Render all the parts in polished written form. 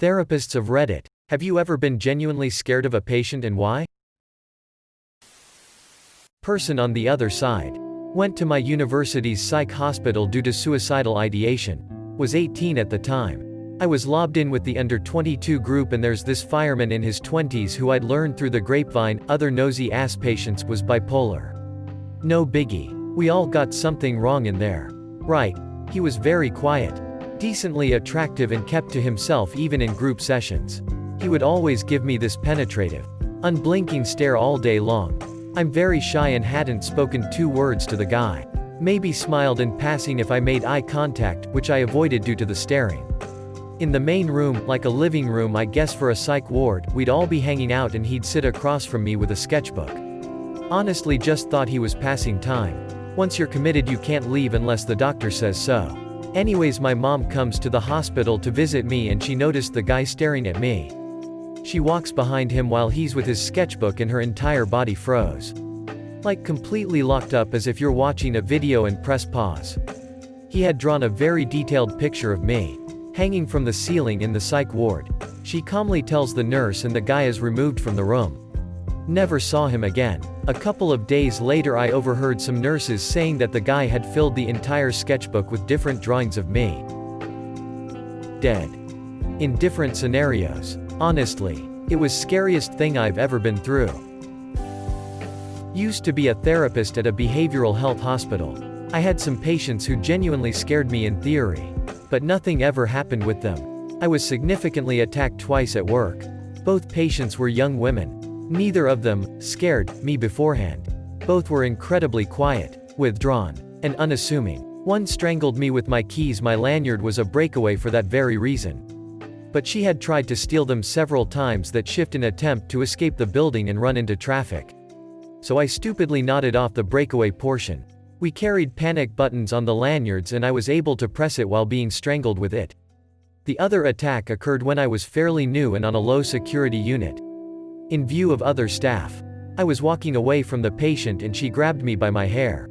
Therapists of Reddit, have you ever been genuinely scared of a patient and why? Person on the other side. Went to my university's psych hospital due to suicidal ideation. Was 18 at the time. I was lobbed in with the under 22 group and there's this fireman in his 20s who I'd learned through the grapevine other nosy ass patients was bipolar. No biggie. We all got something wrong in there. Right. He was very quiet. Decently attractive and kept to himself even in group sessions. He would always give me this penetrative, unblinking stare all day long. I'm very shy and hadn't spoken 2 words to the guy. Maybe smiled in passing if I made eye contact, which I avoided due to the staring. In the main room, like a living room I guess for a psych ward, we'd all be hanging out and he'd sit across from me with a sketchbook. Honestly just thought he was passing time. Once you're committed you can't leave unless the doctor says so. Anyways, my mom comes to the hospital to visit me and she noticed the guy staring at me. She walks behind him while he's with his sketchbook and her entire body froze. Like completely locked up as if you're watching a video and press pause. He had drawn a very detailed picture of me, hanging from the ceiling in the psych ward. She calmly tells the nurse and the guy is removed from the room. Never saw him again. A couple of days later I overheard some nurses saying that the guy had filled the entire sketchbook with different drawings of me. Dead. In different scenarios. Honestly, it was scariest thing I've ever been through. Used to be a therapist at a behavioral health hospital. I had some patients who genuinely scared me in theory, but nothing ever happened with them. I was significantly attacked twice at work. Both patients were young women. Neither of them scared me beforehand. Both were incredibly quiet, withdrawn, and unassuming. One strangled me with my keys. My lanyard was a breakaway for that very reason. But she had tried to steal them several times that shift in attempt to escape the building and run into traffic. So I stupidly knotted off the breakaway portion. We carried panic buttons on the lanyards and I was able to press it while being strangled with it. The other attack occurred when I was fairly new and on a low security unit. In view of other staff. I was walking away from the patient and she grabbed me by my hair,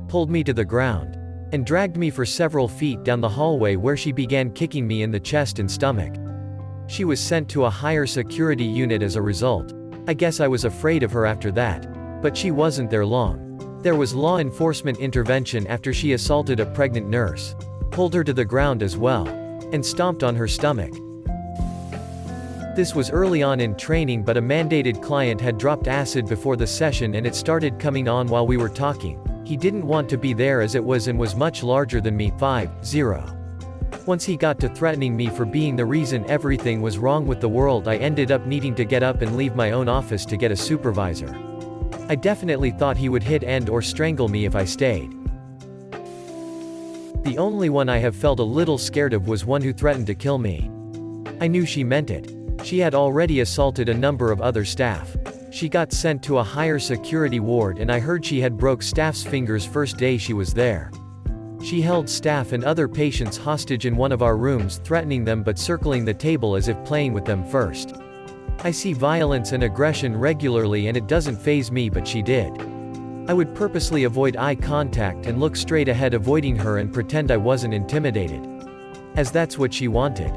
pulled me to the ground, and dragged me for several feet down the hallway where she began kicking me in the chest and stomach. She was sent to a higher security unit as a result. I guess I was afraid of her after that. But she wasn't there long. There was law enforcement intervention after she assaulted a pregnant nurse, pulled her to the ground as well, and stomped on her stomach. This was early on in training, but a mandated client had dropped acid before the session and it started coming on while we were talking. He didn't want to be there as it was and was much larger than me. 5-0. Once he got to threatening me for being the reason everything was wrong with the world, I ended up needing to get up and leave my own office to get a supervisor. I definitely thought he would hit and/or strangle me if I stayed. The only one I have felt a little scared of was one who threatened to kill me. I knew she meant it. She had already assaulted a number of other staff. She got sent to a higher security ward and I heard she had broke staff's fingers first day she was there. She held staff and other patients hostage in one of our rooms, threatening them but circling the table as if playing with them first. I see violence and aggression regularly and it doesn't faze me, but she did. I would purposely avoid eye contact and look straight ahead, avoiding her, and pretend I wasn't intimidated. As that's what she wanted.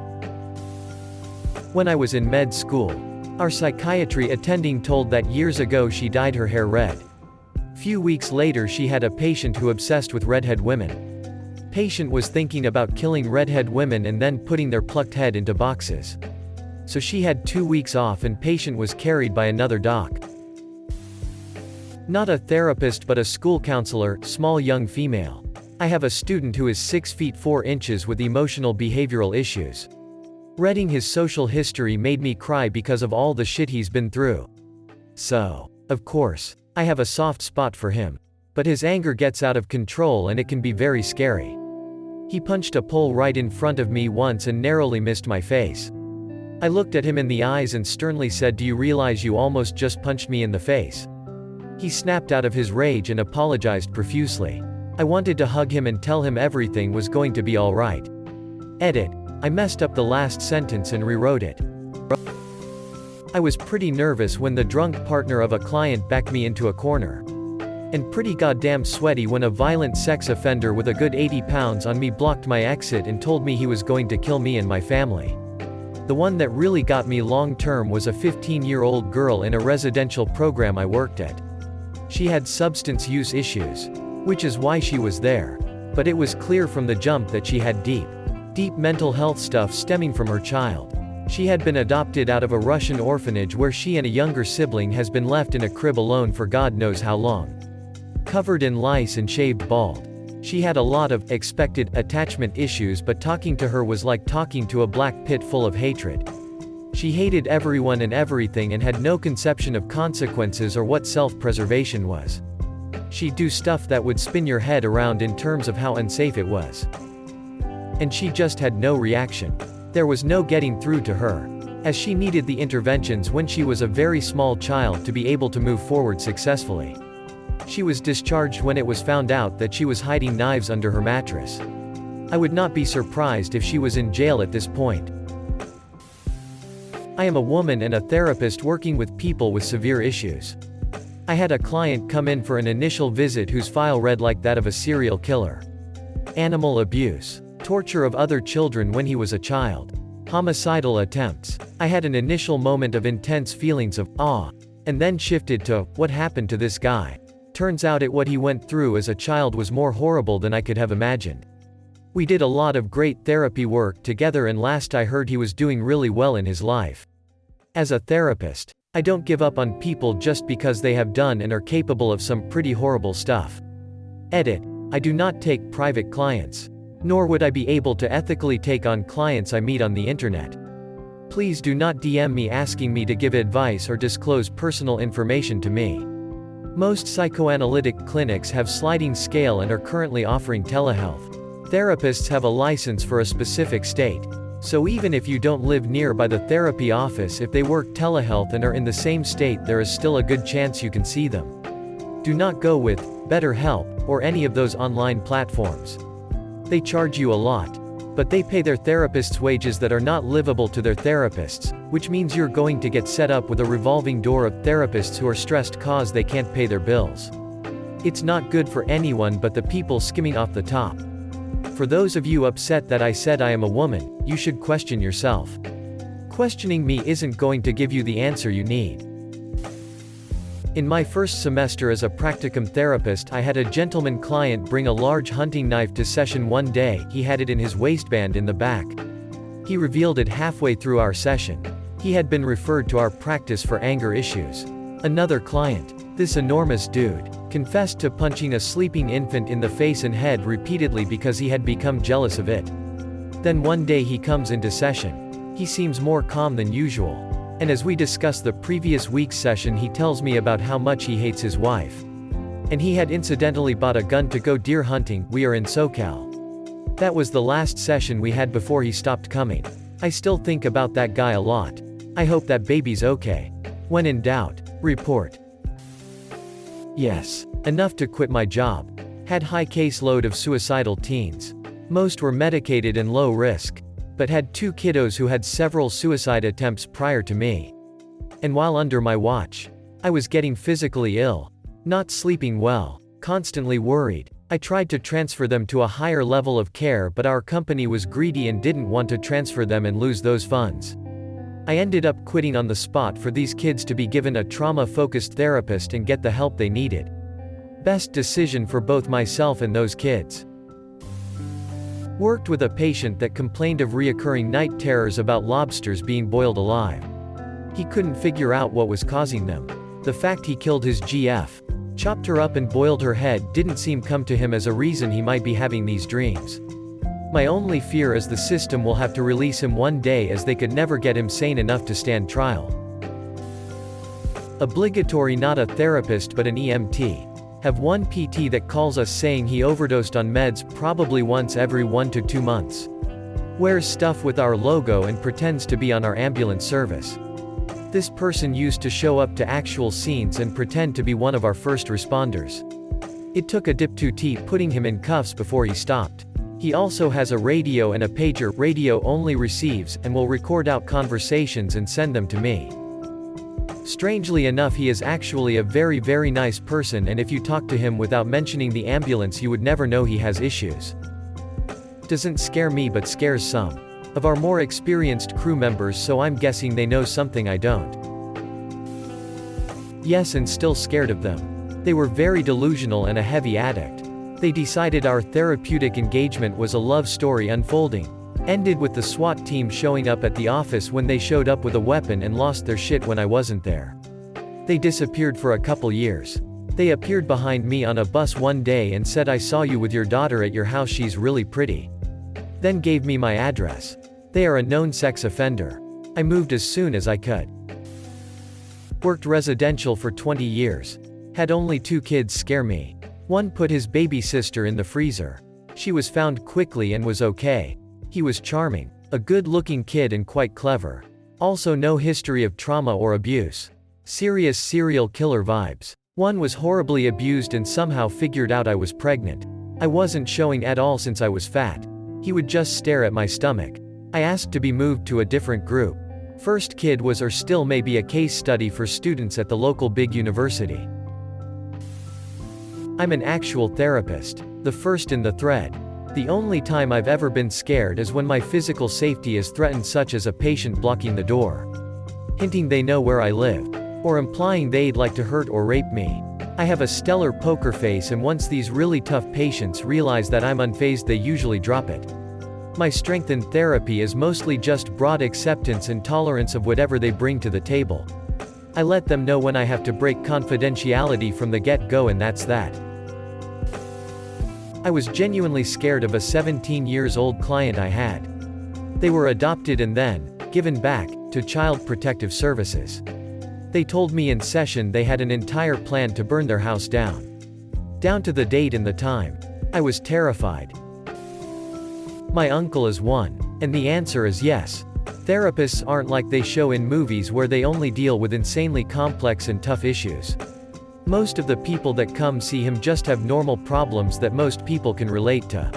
When I was in med school, our psychiatry attending told that years ago she dyed her hair red. Few weeks later she had a patient who obsessed with redhead women. Patient was thinking about killing redhead women and then putting their plucked head into boxes. So she had 2 weeks off and patient was carried by another doc. Not a therapist but a school counselor, small young female. I have a student who is 6 feet 4 inches with emotional behavioral issues. Reading his social history made me cry because of all the shit he's been through. So, of course, I have a soft spot for him. But his anger gets out of control and it can be very scary. He punched a pole right in front of me once and narrowly missed my face. I looked at him in the eyes and sternly said, "Do you realize you almost just punched me in the face?" He snapped out of his rage and apologized profusely. I wanted to hug him and tell him everything was going to be alright. Edit. I messed up the last sentence and rewrote it. I was pretty nervous when the drunk partner of a client backed me into a corner. And pretty goddamn sweaty when a violent sex offender with a good 80 pounds on me blocked my exit and told me he was going to kill me and my family. The one that really got me long-term was a 15-year-old girl in a residential program I worked at. She had substance use issues, which is why she was there. But it was clear from the jump that she had deep mental health stuff stemming from her child. She had been adopted out of a Russian orphanage where she and a younger sibling has been left in a crib alone for God knows how long. Covered in lice and shaved bald. She had a lot of expected attachment issues, but talking to her was like talking to a black pit full of hatred. She hated everyone and everything and had no conception of consequences or what self-preservation was. She'd do stuff that would spin your head around in terms of how unsafe it was. And she just had no reaction. There was no getting through to her, as she needed the interventions when she was a very small child to be able to move forward successfully. She was discharged when it was found out that she was hiding knives under her mattress. I would not be surprised if she was in jail at this point. I am a woman and a therapist working with people with severe issues. I had a client come in for an initial visit whose file read like that of a serial killer. Animal abuse. Torture of other children when he was a child. Homicidal attempts. I had an initial moment of intense feelings of awe, and then shifted to, what happened to this guy? Turns out what he went through as a child was more horrible than I could have imagined. We did a lot of great therapy work together, and last I heard he was doing really well in his life. As a therapist, I don't give up on people just because they have done and are capable of some pretty horrible stuff. Edit. I do not take private clients. Nor would I be able to ethically take on clients I meet on the internet. Please do not DM me asking me to give advice or disclose personal information to me. Most psychoanalytic clinics have sliding scale and are currently offering telehealth. Therapists have a license for a specific state. So even if you don't live nearby the therapy office, if they work telehealth and are in the same state, there is still a good chance you can see them. Do not go with BetterHelp or any of those online platforms. They charge you a lot. But they pay their therapists wages that are not livable to their therapists, which means you're going to get set up with a revolving door of therapists who are stressed cause they can't pay their bills. It's not good for anyone but the people skimming off the top. For those of you upset that I said I am a woman, you should question yourself. Questioning me isn't going to give you the answer you need. In my first semester as a practicum therapist, I had a gentleman client bring a large hunting knife to session one day. He had it in his waistband in the back. He revealed it halfway through our session. He had been referred to our practice for anger issues. Another client, this enormous dude, confessed to punching a sleeping infant in the face and head repeatedly because he had become jealous of it. Then one day he comes into session. He seems more calm than usual. And as we discuss the previous week's session, he tells me about how much he hates his wife. And he had incidentally bought a gun to go deer hunting. We are in SoCal. That was the last session we had before he stopped coming. I still think about that guy a lot. I hope that baby's okay. When in doubt, report. Yes. Enough to quit my job. Had high caseload of suicidal teens. Most were medicated and low risk. But had 2 kiddos who had several suicide attempts prior to me. And while under my watch, I was getting physically ill, not sleeping well, constantly worried. I tried to transfer them to a higher level of care, but our company was greedy and didn't want to transfer them and lose those funds. I ended up quitting on the spot for these kids to be given a trauma-focused therapist and get the help they needed. Best decision for both myself and those kids. Worked with a patient that complained of reoccurring night terrors about lobsters being boiled alive. He couldn't figure out what was causing them. The fact he killed his GF, chopped her up and boiled her head didn't seem come to him as a reason he might be having these dreams. My only fear is the system will have to release him one day, as they could never get him sane enough to stand trial. Obligatory, not a therapist but an EMT. Have one PT that calls us saying he overdosed on meds probably once every 1 to 2 months. Wears stuff with our logo and pretends to be on our ambulance service. This person used to show up to actual scenes and pretend to be one of our first responders. It took a dip 2T putting him in cuffs before he stopped. He also has a radio and a pager. Radio only receives and will record out conversations and send them to me. Strangely enough, he is actually a very, very nice person, and if you talk to him without mentioning the ambulance, you would never know he has issues. Doesn't scare me but scares some. of our more experienced crew members, so I'm guessing they know something I don't. Yes, and still scared of them. They were very delusional and a heavy addict. They decided our therapeutic engagement was a love story unfolding. Ended with the SWAT team showing up at the office when they showed up with a weapon and lost their shit when I wasn't there. They disappeared for a couple years. They appeared behind me on a bus one day and said, "I saw you with your daughter at your house, she's really pretty." Then gave me my address. They are a known sex offender. I moved as soon as I could. Worked residential for 20 years. Had only 2 kids scare me. One put his baby sister in the freezer. She was found quickly and was okay. He was charming. A good-looking kid and quite clever. Also no history of trauma or abuse. Serious serial killer vibes. One was horribly abused and somehow figured out I was pregnant. I wasn't showing at all since I was fat. He would just stare at my stomach. I asked to be moved to a different group. First kid was or still may be a case study for students at the local big university. I'm an actual therapist. The first in the thread. The only time I've ever been scared is when my physical safety is threatened, such as a patient blocking the door, hinting they know where I live, or implying they'd like to hurt or rape me. I have a stellar poker face, and once these really tough patients realize that I'm unfazed, they usually drop it. My strength in therapy is mostly just broad acceptance and tolerance of whatever they bring to the table. I let them know when I have to break confidentiality from the get-go, and that's that. I was genuinely scared of a 17-year-old client I had. They were adopted and then given back to Child Protective Services. They told me in session they had an entire plan to burn their house down. Down to the date and the time. I was terrified. My uncle is one. And the answer is yes. Therapists aren't like they show in movies where they only deal with insanely complex and tough issues. Most of the people that come see him just have normal problems that most people can relate to.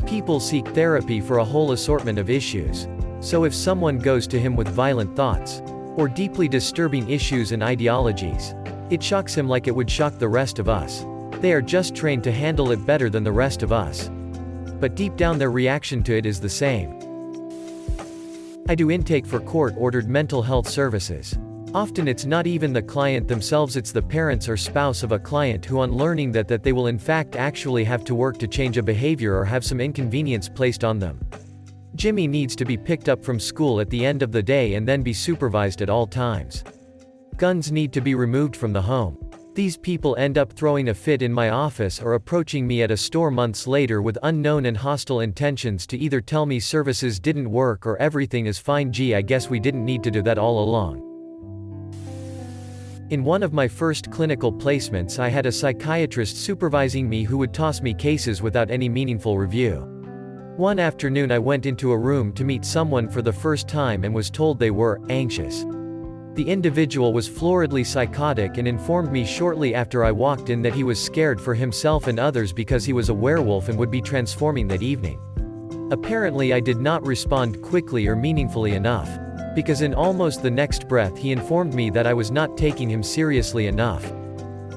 People seek therapy for a whole assortment of issues. So if someone goes to him with violent thoughts, or deeply disturbing issues and ideologies, it shocks him like it would shock the rest of us. They are just trained to handle it better than the rest of us. But deep down their reaction to it is the same. I do intake for court-ordered mental health services. Often it's not even the client themselves, it's the parents or spouse of a client who, on learning that they will in fact actually have to work to change a behavior or have some inconvenience placed on them. Jimmy needs to be picked up from school at the end of the day and then be supervised at all times. Guns need to be removed from the home. These people end up throwing a fit in my office or approaching me at a store months later with unknown and hostile intentions to either tell me services didn't work or everything is fine. Gee, I guess we didn't need to do that all along. In one of my first clinical placements, I had a psychiatrist supervising me who would toss me cases without any meaningful review. One afternoon I went into a room to meet someone for the first time and was told they were anxious. The individual was floridly psychotic and informed me shortly after I walked in that he was scared for himself and others because he was a werewolf and would be transforming that evening. Apparently I did not respond quickly or meaningfully enough, because in almost the next breath he informed me that I was not taking him seriously enough,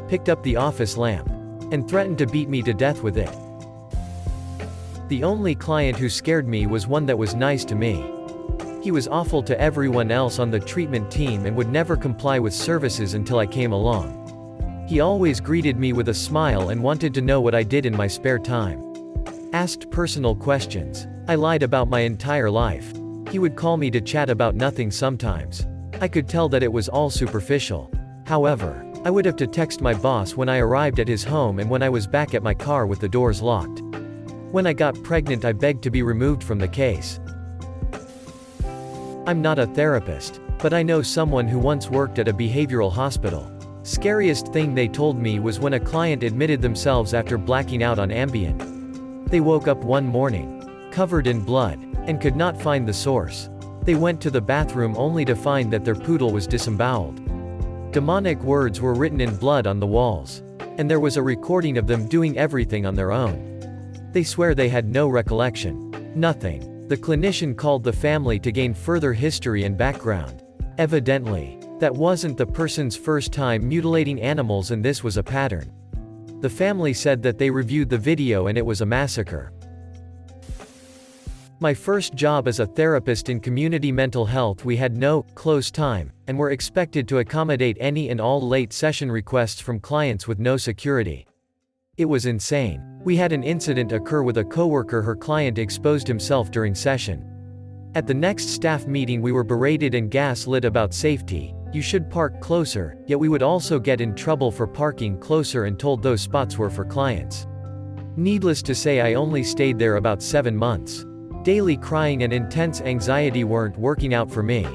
picked up the office lamp, and threatened to beat me to death with it. The only client who scared me was one that was nice to me. He was awful to everyone else on the treatment team and would never comply with services until I came along. He always greeted me with a smile and wanted to know what I did in my spare time. Asked personal questions. I lied about my entire life. He would call me to chat about nothing sometimes. I could tell that it was all superficial. However, I would have to text my boss when I arrived at his home and when I was back at my car with the doors locked. When I got pregnant, I begged to be removed from the case. I'm not a therapist, but I know someone who once worked at a behavioral hospital. Scariest thing they told me was when a client admitted themselves after blacking out on Ambien. They woke up one morning, covered in blood, and could not find the source. They went to the bathroom only to find that their poodle was disemboweled. Demonic words were written in blood on the walls. And there was a recording of them doing everything on their own. They swear they had no recollection. Nothing. The clinician called the family to gain further history and background. Evidently, that wasn't the person's first time mutilating animals, and this was a pattern. The family said that they reviewed the video and it was a massacre. My first job as a therapist in community mental health, we had no close time, and were expected to accommodate any and all late session requests from clients with no security. It was insane. We had an incident occur with a coworker. Her client exposed himself during session. At the next staff meeting, we were berated and gaslit about safety. You should park closer, yet we would also get in trouble for parking closer and told those spots were for clients. Needless to say, I only stayed there about 7 months. Daily crying and intense anxiety weren't working out for me.